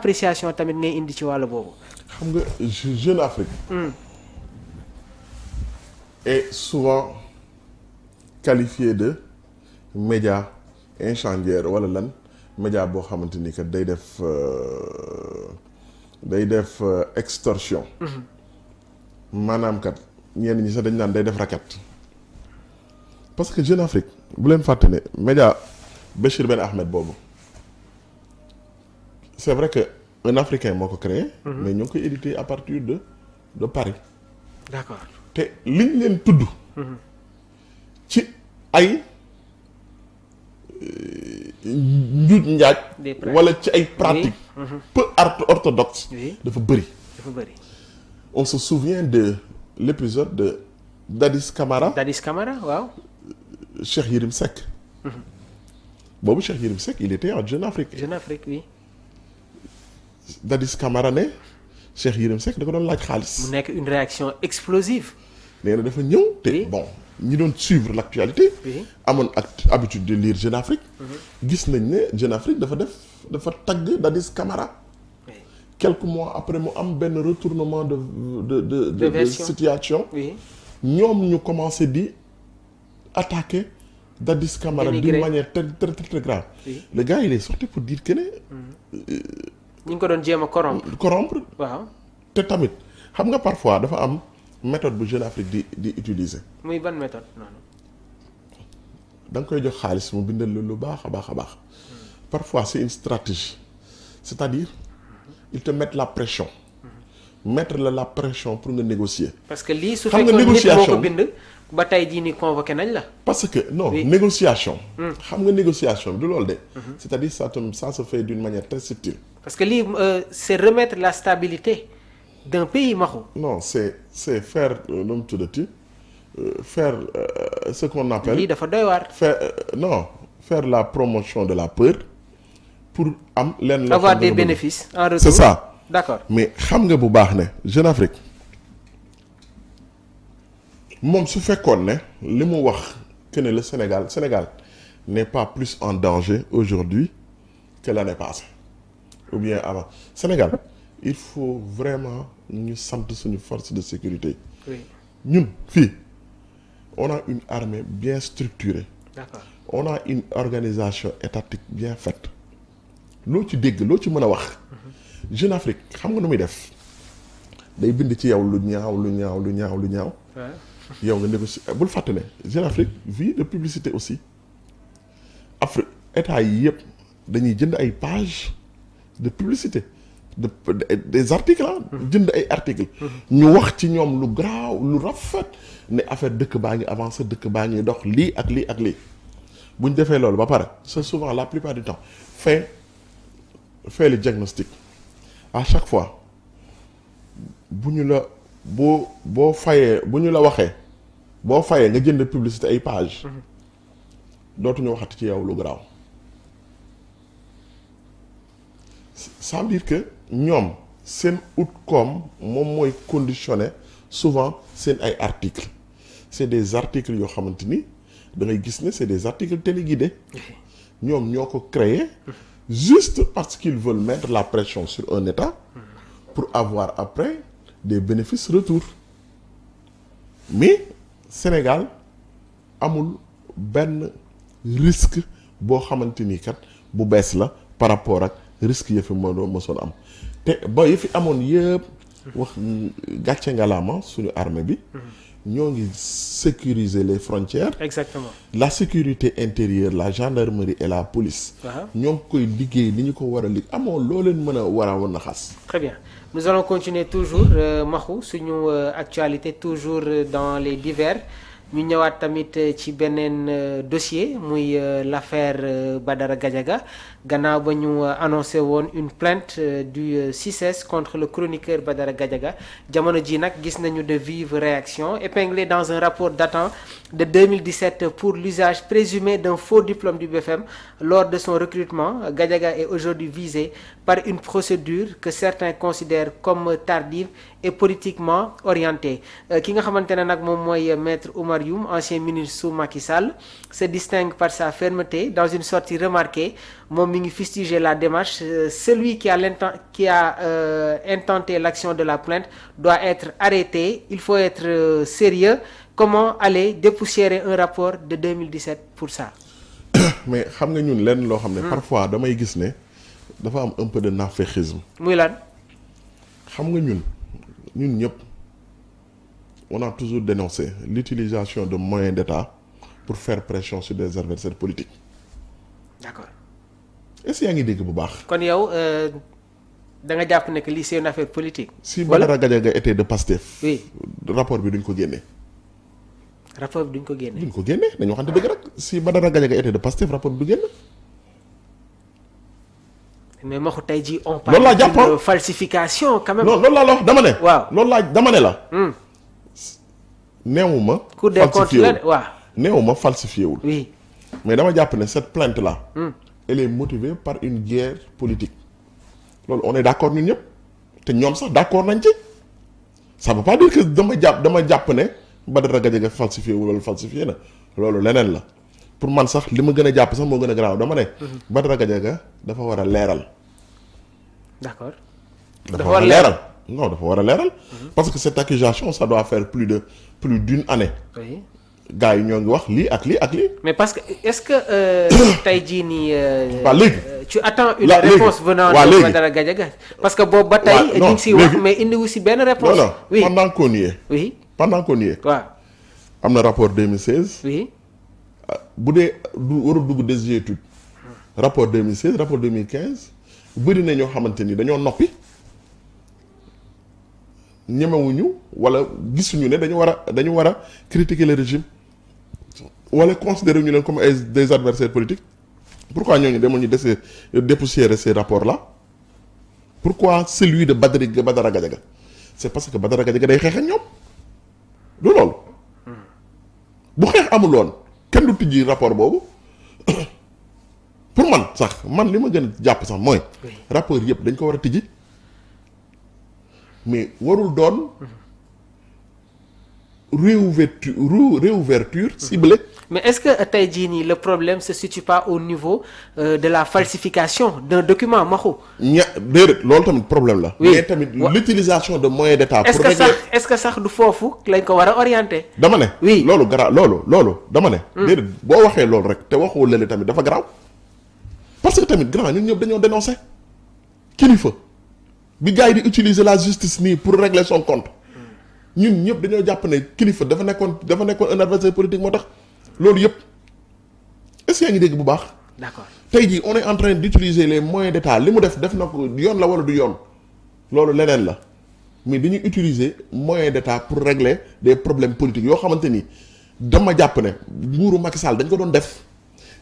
appréciation tamit ngay indi ci wàllu boobu. xam nga Jeune Afrique. est souvent qualifié de média incendiaire wala lan média boo xamante ni que day def extorsion. maanaam kat ñenn ñi sax dañ naan day def racket. parce que Jeune Afrique bu leen fàtte ne média Béchir Ben Ahmed boobu c'est vrai que un Africain moo ko créé. mais ñoo ngi koy édité à partir de Paris. D'accord. te liñ leen tudd. ci ay njuuj njaaj. wala ci ay pratiques. peu orthodoxes. dafa bëri. On se souvient de l'épisode de Dadis Camara. Dadis Camara, waaw. Cheikh Yérim Seck. boobu Cheikh Yérim Seck il était en Jeune Afrique. Jeune Afrique, oui. Dadis Camara ne Cheikh Yérim Seck da ko doon laaj xaalis. mu nekk une réaction explosive. nee na dafa ñëw te bon ñi doon suivre l'actualité. amoon ak habitude de lire Jeune Afrique. gis nañ ne Jeune Afrique dafa tagg Dadis Camara. quelques mois après mu am benn retournement de situation. ñoom ñu commencé di attaquer Dadis Camara d'une manière très très très grave. Le gars il est sorti pour dire que ne. ñu ngi ko doon jéem a corrompre. waaw te tamit xam nga parfois dafa am méthode bu Jeune Afrique di utiliser. muy ban méthode noonu. da nga koy jox xaalis mu bindal lu baax a baax a baax. parfois c'est une stratégie c'est-à-dire ils te mettent la pression. mettre la pression pour nga négocier. parce que lii su fekkoon nit moo ko bind ba tey jii ni convoqué nañ la. parce que non négociation. xam nga négociation du loolu de. c'est-à-dire ça se fait d'une manière très subtile. parce que lii c'est remettre la stabilité d'un pays maxu. non c'est faire nu mu tuddati faire ce qu'on appelle. lii dafa doy waar. faire la promotion de la peur pour am lenn. avoir des bénéfices en retour. c'est ça. D'accord. mais xam nga bu baax ne Jeune Afrique moom su fekkoon ne li mu wax que ne le Sénégal n'est pas plus en danger aujourd'hui que l'année passée ou bien avant Sénégal il faut vraiment ñu sant suñu force de sécurité. ñun fii on a une armée bien structurée. D'accord. on a une organisation étatique bien faite loo ci dégg loo ci mën a wax. Jeune Afrique xam nga nu muy def day bind ci yow lu ñaaw. yow nga négocier bul fàtte ne Jeune Afrique vit de publicité aussi. Afrique état yi yëpp dañuy jënd ay pages de publicité des articles jënd ay articles. ñu wax ci ñoom lu garaaw lu rafet ne affaire dëkk baa ngi avancé dëkk baa ngi dox lii ak lii ak lii bu ñu defee loolu ba pare c'est souvent la plupart du temps fait le diagnostic. à chaque fois bu ñu la boo fayee bu ñu la waxee boo fayee nga jënd publicité ay page dootuñu waxati ci yow lu garaaw ça veut dire que ñoom seen ut koom moom mooy conditionner souvent seen ay articles c'est des articles yoo xamante ni da ngay gis ne c'est des articles téléguidés ñoom ñoo ko créé juste parce qu'ils veulent mettre la pression sur un État pour avoir après des bénéfices retour mais Sénégal amul benn risque boo xamante ni kat bu bees la par rapport ak risque yi fi mosoon am te ba yi fi amoon yëpp wax gàcce ngalaama suñu armée bi ñoo ngi sécuriser les frontières. Exactement. La sécurité intérieure la gendarmerie et la police. ñoo ngi koy liggéey ni ñu ko war a liggéey amoo loo leen mën a war a xas. Très bien nous allons continuer toujours Maxu suñu actualité toujours dans les divers ñu ñëwaat tamit ci beneen dossier muy l'affaire Badara Gadiaga gannaaw ba ñu annoncé woon une plainte du CICES contre le chroniqueur Badara Gadiaga jamono ji nag gis nañu de vives réactions épinglées dans un rapport datant de 2017 pour l'usage présumé d'un faux diplôme du BFM lors de son recrutement. Gadiaga est aujourd'hui visé par une procédure que certains considèrent comme tardive et politiquement orientée. Ki nga xamante ne nag moom mooy maître Oumar Youm, ancien ministre sous Macky Sall, se distingue par sa fermeté. Dans une sortie remarquée, moom mi ngi fustiger la démarche. Celui qui a intenté l'action de la plainte doit être arrêté. Il faut être sérieux. Comment aller dépoussiérer un rapport de 2017 pour ça? Mais xam nga ñun lenn loo xam ne parfois damay gis ne dafa am un peu de naaféqisme. muy lan. xam nga ñun ñëpp on a toujours dénoncé l'utilisation de moyens d'État pour faire pression sur des adversaires politiques. D'accord. Est-ce que yaa ngi dégg bu baax. kon yow da nga jàpp ne que lii c'est une affaire politique. Si Badara Gadiaga était de Pastef. oui rapport bi duñ ko génne. rapport bi duñ ko génne. duñ ko génne dañu waxante dëgg rek si Badara Gadiaga était de Pastef rapport bi du génn. mais Maxu tey jii on loolu laa jàpp parle de falsification quand même. non loolu laa la wax dama ne. waaw loolu laa dama ne la. neewuma. Cour des comptes la waaw. neewuma falsifié wul. oui. mais dama jàpp ne cette plainte là. elle est motivée par une guerre politique. loolu on est d'accord ñun ñëpp te ñoom sax d'accord nañ ci. ça veut pas dire que dama jàpp ne Badara Gadiaga falsifié wul wala falsifié na loolu leneen la pour man sax li ma gën a jàpp sax moo gën a garaaw dama ne. Badara Gadiaga dafa war a leeral. d'accord. dafa war a leeral non dafa war a leeral. parce que cette accusation ça doit faire plus d'une année. oui. gars yi ñoo ngi wax lii ak lii ak lii. mais parce que est-ce que tey jii nii. waaw léegi. tu attends une réponse venant de Badara Gadiaga parce que boobu ba tey. ñu ngi siy wax mais indiwu si benn réponse. non oui pendant qu'on y est. oui pendant qu'on y est. waaw. am na rapport 2016. oui. bu dee warul dugg des études. rapport 2016 rapport 2015 bëri na ñoo xamante ni dañoo noppi ñemewuñu wala gisuñu ne dañu war a critiquer le régime wala considérer ñu leen comme des adversaires politiques. Pourquoi ñooñu demoon ñu dépoussiérer ces rapports là pourquoi celui de Badara Gadiaga c'est parce que Badara Gadiaga day xeex ak ñoom du loolu bu xeex amul woon kenn du tijji rapport boobu pour man li ma gën a jàpp sax mooy. rapport yëpp dañ ko war a tijji mais warul doon réouverture ciblée. mais est-ce que tey jii nii le problème se situe pas au niveau de la falsification d'un document Maxu. déedéet loolu tamit problème la. oui mais tamit l'utilisation de moyens d'État. pour régler est-ce que sax du foofu lañ ko war a orienter. dama ne. oui loolu loolu dama ne. déedéet boo waxee loolu rek te waxoo lële tamit dafa garaaw. parce que tamit grand ñun ñëpp dañoo dénoncer kilifa bi gars yi di utiliser la justice nii pour régler son compte ñun ñëpp dañoo jàpp ne kilifa dafa nekkoon un adversaire politique moo tax. loolu yëpp est-ce que yaa ngi dégg bu baax. d'accord tey jii on est en train d'utiliser les moyens d'État li mu def na ko yoon la wala du yoon loolu leneen la mais dañuy utiliser moyens d'État pour régler des problèmes politiques yoo xamante ni dama jàpp ne nguuru Macky Sall dañ ko doon def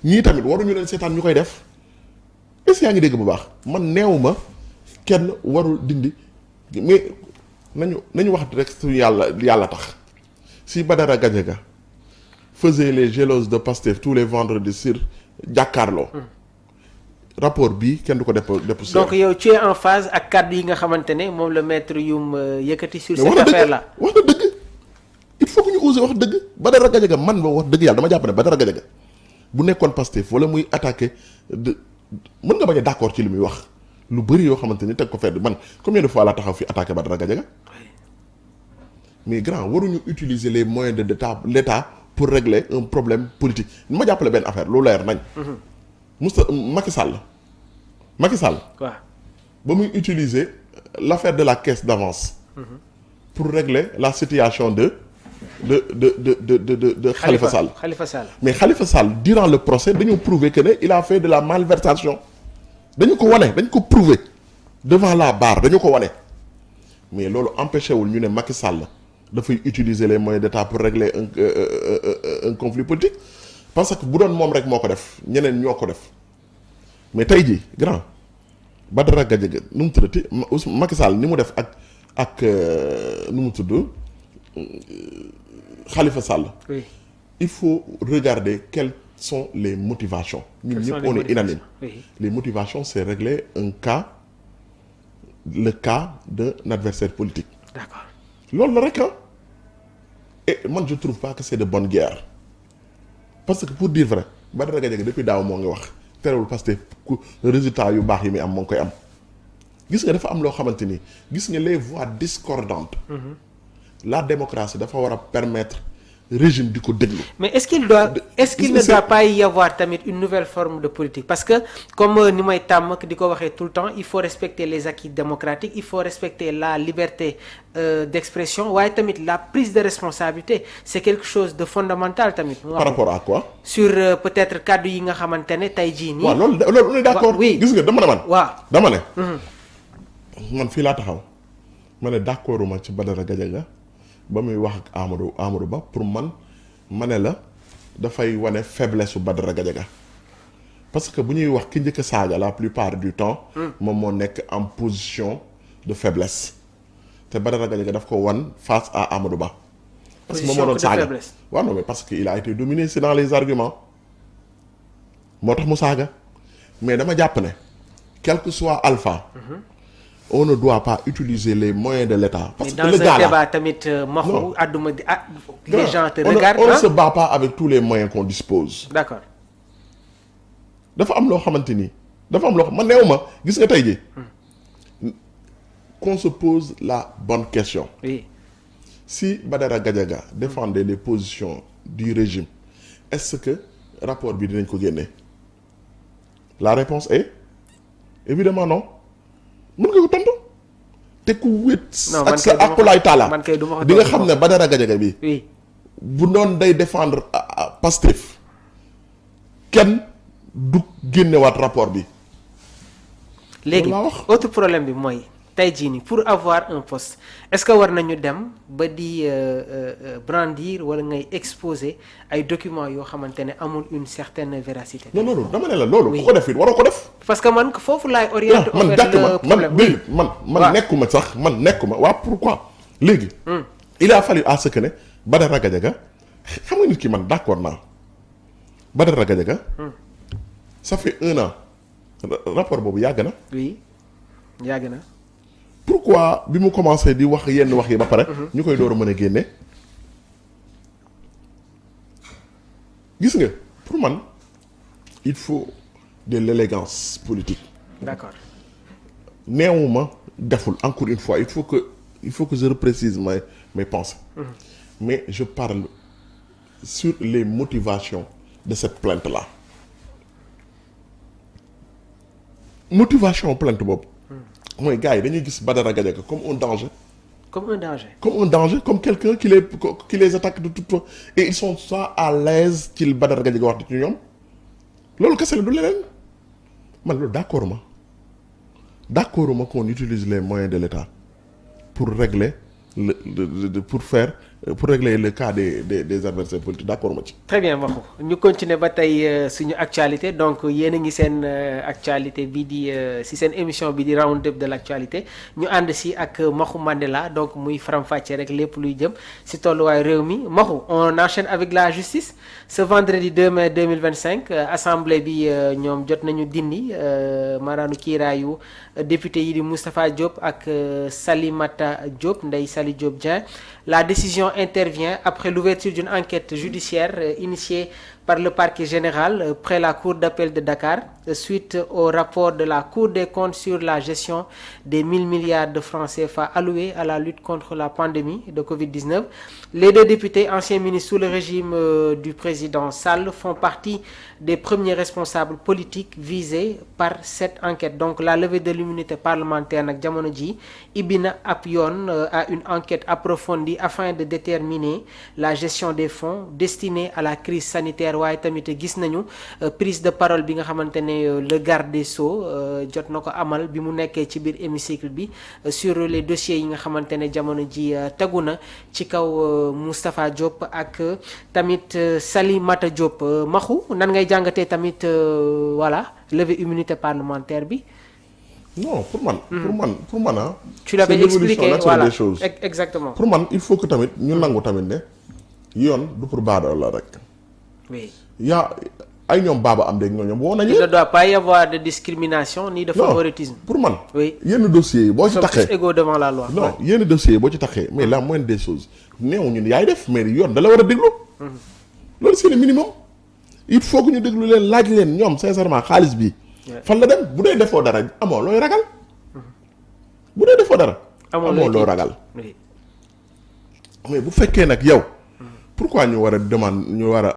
ñii tamit waruñu leen seetaan ñu koy def est-ce que yaa ngi dégg bu baax man neewuma kenn warul dindi mais nañu wax rek su yàlla tax si Badara Gadiaga faisait les géloses de Pastef tous les vendredis sur jàkkaarloo. rapport bi kenn du ko dépoussiérer. donc yow tu es en phase ak kàddu yi nga xamante ne moom la maître Youm yëkkati sur cette affaire là. wax na dëgg il faut que ñu oser wax dëgg Badara Gadiaga man ba wax dëgg yàlla dama jàpp ne Badara Gadiaga bu nekkoon Pastef wala muy attaqué mën nga bañ a d'accord ci li muy wax lu bëri yoo xamante ni teg ko fedd man combien de fois laa taxaw fi attaqué Badara Gadiaga mais grand waruñu utiliser les moyens de l'État pour régler un problème politique ma jàppale benn affaire lu leer nañ. Macky Sall. waaw ba muy utiliser l'affaire de la caisse d'avance. pour régler la situation de Khalifa Sall. mais Khalifa Sall durant le procès dañoo prouver que ne il a fait de la malversation dañu ko wane dañ ko prouver devant la barre dañu ko wane mais loolu empêché wul ñu ne Macky Sall dafay utiliser les moyens d'État pour régler un conflit politique parce que bu doon moom rek moo ko def ñeneen ñoo ko def mais tey jii grand Badara Gadiaga nu mu tuddati Macky Sall ni mu def ak nu mu tudd Khalifa Sall. oui il faut regarder quelles sont les motivations. ñun ñëpp on est unanime. oui. les motivations c'est régler un cas le cas d'un adversaire politique. D'accord. loolu la rek et man je trouve pas que c'est de bonne guerre parce que pour dire vrai Badara Gadiaga depuis daaw moo ngi wax terewul parce que résultat yu baax yi muy am moo ngi koy am gis nga dafa am loo xamante ni gis nga les voix discordantes. La démocratie dafa war a permettre régime di ko déglu. mais est-ce qu'il ne doit pas y avoir tamit une nouvelle forme de politique parce que comme ni may tàmm di ko waxee tout le temps il faut respecter les acquis démocratiques il faut respecter la liberté d'expression waaye tamit la prise de responsabilité c'est quelque chose de fondamental tamit. par rapport à quoi. sur peut-être kàddu yi nga xamante ne tey jii nii. waaw loolu on est d'accord. oui gis nga dama ne man. waaw dama ne. man fii laa taxaw ma ne d'accorduma ci Badara Gadiaga ba muy wax ak Amadou Ba pour man ma ne la dafay wane faiblesse su Badara Gadiaga parce que bu ñuy wax ki njëkk a saaga la plupart du temps. moom moo nekk en position de faiblesse te Badara Gadiaga daf ko wan face à Amadou Ba. parce que moom moo doon saaga waaw non mais parce que il a été dominé c'est dans les arguments moo tax mu saaga mais dama jàpp ne quel que soit alpha. On ne doit pas utiliser les moyens de l'État. Parce que le gars là, débat tamit maxu àdduma les gens te regardent. On ne se bat pas avec tous les moyens qu'on dispose. D'accord. dafa am loo xamante ni dafa am loo xam man neew ma gis nga tey ji qu'on se pose la bonne question. Oui. Si Badara Gadiaga défendait les positions du régime est-ce que rapport bi dinañ ko génne? La réponse est évidemment non. mën nga ko tontu te ku wét. ak sa akulaay taala di nga xam ne Badara Gadiaga bi. oui. bu doon day défendre Pastef kenn du génnewaat rapport bi. léegi autre problème bi mooy tey jii nii pour avoir un poste est-ce que war nañu dem ba di brandir wala ngay exposer ay documents yoo xamante ne amul une certaine véracité. non non dama ne la loolu. ku ko def it waroo ko def. parce que man foofu laay orienté. man gàtt man nekkuma sax man nekkuma waa pourquoi léegi. il a fallu à ce que ne Badara Gadiaga xam nga nit ki man d'accord naa Badara Gadiaga. ça fait 1 an rapport boobu yàgg na. oui yàgg na. pourquoi bi mu commencé di wax yenn wax yi ba pare. ñu koy door a mën a génne. gis nga pour man il faut de l'élégance politique. D'accord. Néanmoins deful encore une fois il faut que je reprécise mes pensées. Mais je parle sur les motivations de cette plainte-là. Motivation plainte boobu. mooy gars yi dañuy gis Badara Gadiaga comme un danger. Comme un danger. Comme un danger, comme quelqu'un qui les attaque de toute façon. Et ils sont soit à l'aise ci Badara Gadiaga wax ci ñoom loolu kese la du leneen man loolu d'accord ma qu'on utilise les moyens de l'État pour régler pour régler le cas des adversaires politiques d'accord ma ci. Très bien Maxu ñu continuer ba tey suñu actualité donc yéen a ngi seen actualité bi di si seen émission bi di round-up de l'actualité ñu ànd si ak Maxu Mandela donc muy faram-fàcce rek lépp luy jëm si tolluwaay réew mi Maxu on enchaîne avec la justice ce vendredi 2 mai 2025 assemblée bi ñoom jot nañu dindi maanaam kiiraayu député yi di Moustapha Diop ak Salimata Diop Ndeye Saly Diop Dieng. La décision intervient après l'ouverture d'une enquête judiciaire initiée par le parquet général près la cour d'appel de Dakar suite au rapport de la Cour des comptes sur la gestion des 1000 milliards de francs CFA alloués à la lutte contre la pandémie de Covid-19. Les 2 députés anciens ministres sous le régime du président Sall font partie des premiers responsables politiques visés par cette enquête. Donc la levée de l'immunité parlementaire nag jamono ji ibbi na ab yoon à une enquête approfondie afin de déterminer la gestion des fonds destinés à la crise sanitaire waaye tamit gis nañu prise de parole bi nga xamante ne le garde des Sceaux jot na ko amal bi mu nekkee ci biir hémicycle bi sur les dossiers yi nga xamante ne jamono ji tegu na ci kaw Moustapha Diop ak tamit Salimata Diop Maxu nan ngay jàngatee tamit voilà levée immunité parlementaire bi. Non pour man ah. tu l'avais expliqué voilà des choses. Exactement. Pour man il faut que tamit ñu nangu tamit ne yoon du pour baadoo la rek. Oui. yaa ay ñoom baaba am dégg nga ñoom woo nañu. il ne doit pas y avoir de discrimination ni de favoritisme. pour man. oui yenn dossiers yi boo ci taxee tous égaux devant la loi. non yenn dossiers yi boo ci taxee mais la moindre des choses néew ñun yaay def mais yoon da la war a déglu. loolu c'est le minimum. il faut que ñu déglu leen laaj leen ñoom sincèrement xaalis bi. fan la dem bu dee defoo dara amoo looy ragal. bu dee defoo dara. amoo loo ragal. mais bu fekkee nag yow. pourquoi ñu war a demande ñu war a